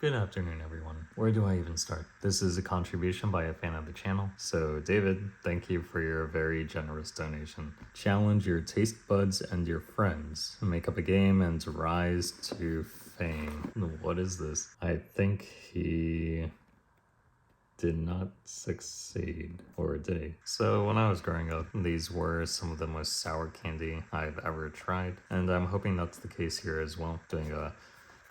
Good afternoon, everyone. Where do I even start? This is a contribution by a fan of the channel. So, David, thank you for your very generous donation. Challenge your taste buds and your friends. Make up a game and rise to fame. What is this? I think he did not succeed, or did he? So when I was growing up, these were some of the most sour candy I've ever tried, and I'm hoping that's the case here as well. Doing a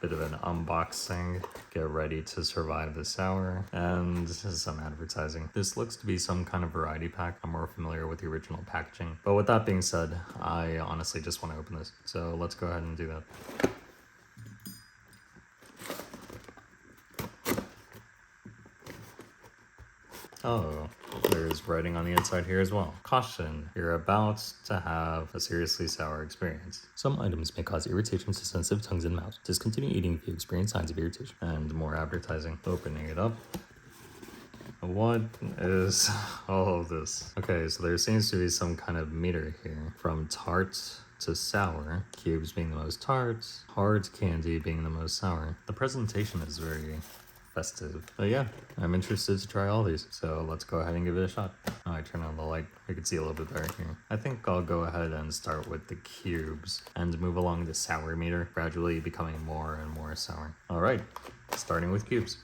bit of an unboxing, get ready to survive the sour, and some advertising. This looks to be some kind of variety pack. I'm more familiar with the original packaging. But with that being said, I honestly just want to open this. So let's go ahead and do that. Oh, there's writing on the inside here as well. Caution, you're about to have a seriously sour experience. Some items may cause irritation to sensitive tongues and mouths. Discontinue eating if you experience signs of irritation. And more advertising. Opening it up. What is all of this? Okay, so there seems to be some kind of meter here. From tart to sour, cubes being the most tart, hard candy being the most sour. The presentation is very festive. But yeah, I'm interested to try all these, so let's go ahead and give it a shot. Oh, I turn on the light. I can see a little bit better here. I think I'll go ahead and start with the cubes and move along the sour meter, gradually becoming more and more sour. All right, starting with cubes.